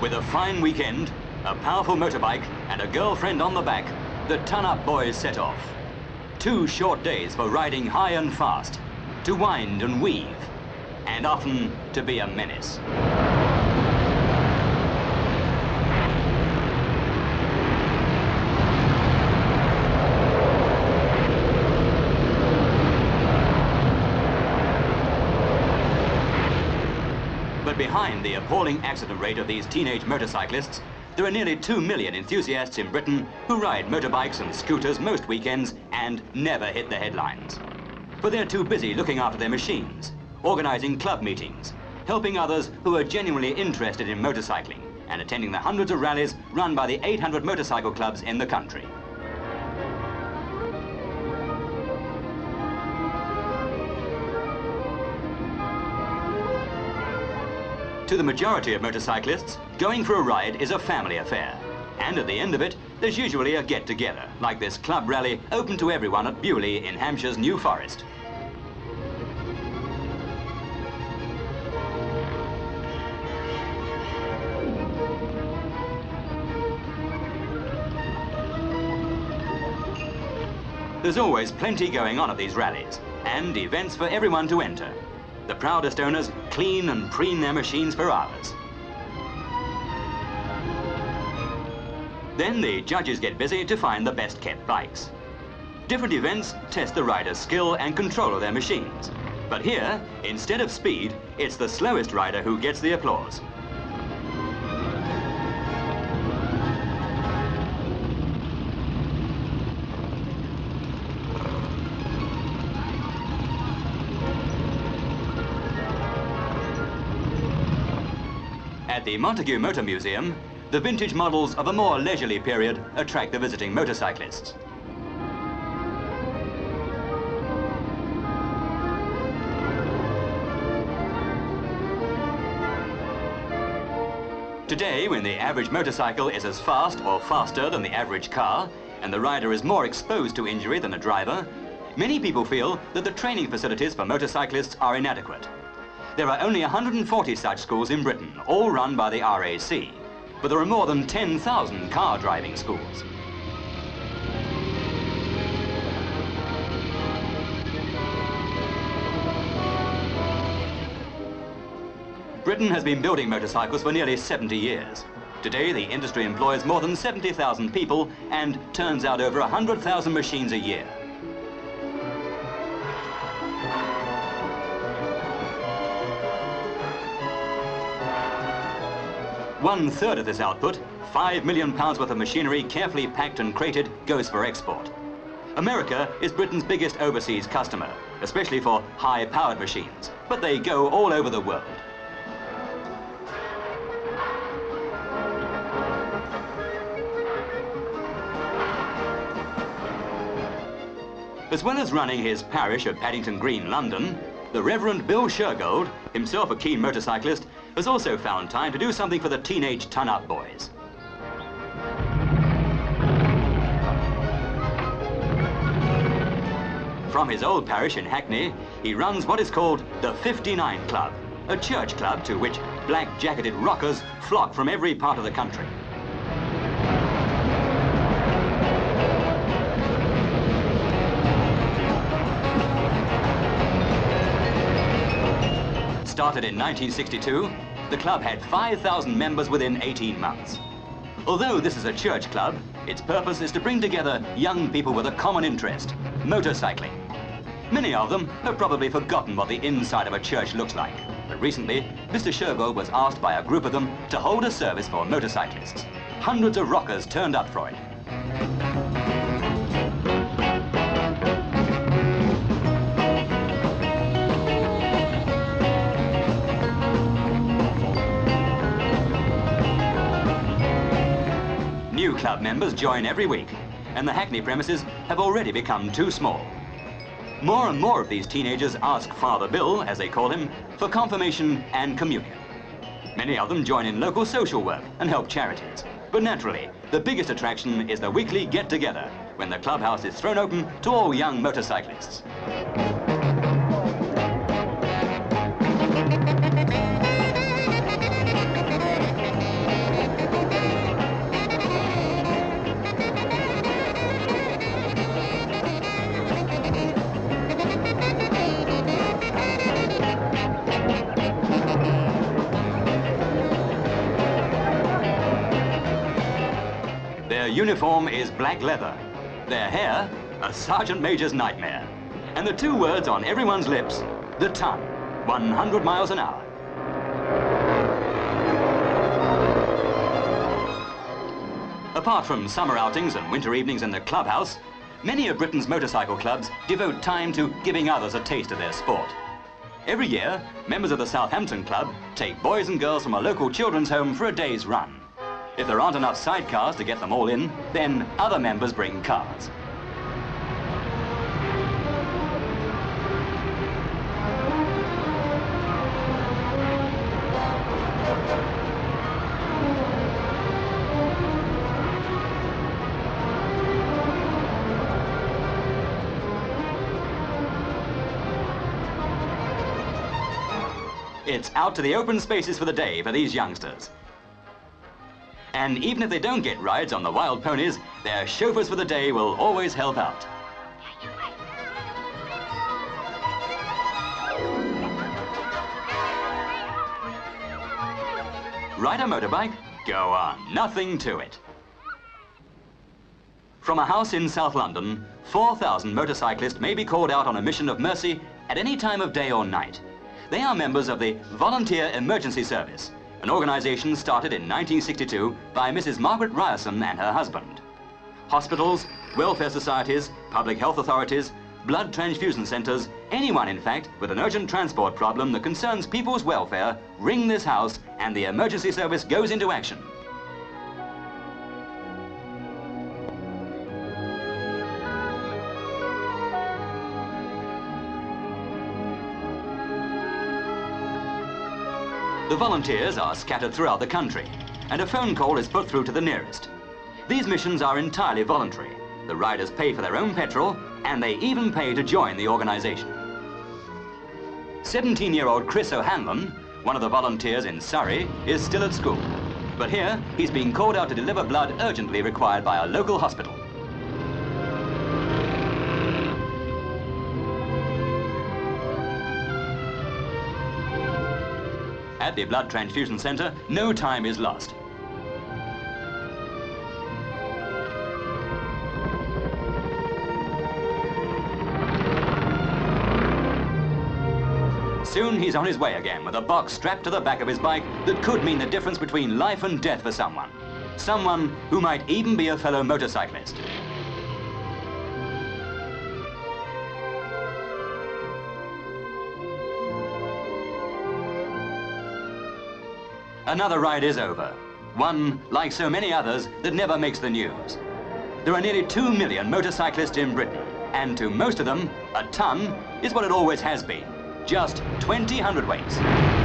With a fine weekend, a powerful motorbike and a girlfriend on the back, the ton-up boys set off. 2 short days for riding high and fast, to wind and weave, and often to be a menace. But behind the appalling accident rate of these teenage motorcyclists, there are nearly 2 million enthusiasts in Britain who ride motorbikes and scooters most weekends and never hit the headlines. But they're too busy looking after their machines, organising club meetings, helping others who are genuinely interested in motorcycling, and attending the hundreds of rallies run by the 800 motorcycle clubs in the country. To the majority of motorcyclists, going for a ride is a family affair. And at the end of it, there's usually a get-together, like this club rally open to everyone at Bewley in Hampshire's New Forest. There's always plenty going on at these rallies, and events for everyone to enter. The proudest owners clean and preen their machines for hours. Then the judges get busy to find the best kept bikes. Different events test the rider's skill and control of their machines. But here, instead of speed, it's the slowest rider who gets the applause. At the Montague Motor Museum, the vintage models of a more leisurely period attract the visiting motorcyclists. Today, when the average motorcycle is as fast or faster than the average car, and the rider is more exposed to injury than a driver, many people feel that the training facilities for motorcyclists are inadequate. There are only 140 such schools in Britain, all run by the RAC, but there are more than 10,000 car driving schools. Britain has been building motorcycles for nearly 70 years. Today, the industry employs more than 70,000 people and turns out over 100,000 machines a year. One-third of this output, £5 million worth of machinery carefully packed and crated, goes for export. America is Britain's biggest overseas customer, especially for high-powered machines, but they go all over the world. As well as running his parish of Paddington Green, London, the Reverend Bill Shergold, himself a keen motorcyclist, has also found time to do something for the teenage ton-up boys. From his old parish in Hackney, he runs what is called the 59 Club, a church club to which black-jacketed rockers flock from every part of the country. Started in 1962, the club had 5,000 members within 18 months. Although this is a church club, its purpose is to bring together young people with a common interest, motorcycling. Many of them have probably forgotten what the inside of a church looks like. But recently, Mr. Shergold was asked by a group of them to hold a service for motorcyclists. Hundreds of rockers turned up for it. New club members join every week, and the Hackney premises have already become too small. More and more of these teenagers ask Father Bill, as they call him, for confirmation and communion. Many of them join in local social work and help charities. But naturally, the biggest attraction is the weekly get-together, when the clubhouse is thrown open to all young motorcyclists. uniform is black leather. Their hair, a sergeant major's nightmare. And the two words on everyone's lips, the ton, 100 miles an hour. Apart from summer outings and winter evenings in the clubhouse, many of Britain's motorcycle clubs devote time to giving others a taste of their sport. Every year, members of the Southampton Club take boys and girls from a local children's home for a day's run. If there aren't enough sidecars to get them all in, then other members bring cars. It's out to the open spaces for the day for these youngsters. And even if they don't get rides on the wild ponies, their chauffeurs for the day will always help out. Ride a motorbike? Go on, nothing to it. From a house in South London, 4,000 motorcyclists may be called out on a mission of mercy at any time of day or night. They are members of the Volunteer Emergency Service, an organisation started in 1962 by Mrs. Margaret Ryerson and her husband. Hospitals, welfare societies, public health authorities, blood transfusion centres, anyone in fact with an urgent transport problem that concerns people's welfare, ring this house and the emergency service goes into action. The volunteers are scattered throughout the country, and a phone call is put through to the nearest. These missions are entirely voluntary. The riders pay for their own petrol, and they even pay to join the organisation. 17-year-old Chris O'Hanlon, one of the volunteers in Surrey, is still at school. But here, he's being called out to deliver blood urgently required by a local hospital. At the blood transfusion centre, no time is lost. Soon he's on his way again with a box strapped to the back of his bike that could mean the difference between life and death for someone. Someone who might even be a fellow motorcyclist. Another ride is over. One, like so many others, that never makes the news. There are nearly 2 million motorcyclists in Britain, and to most of them, a ton is what it always has been. Just 20 hundredweights.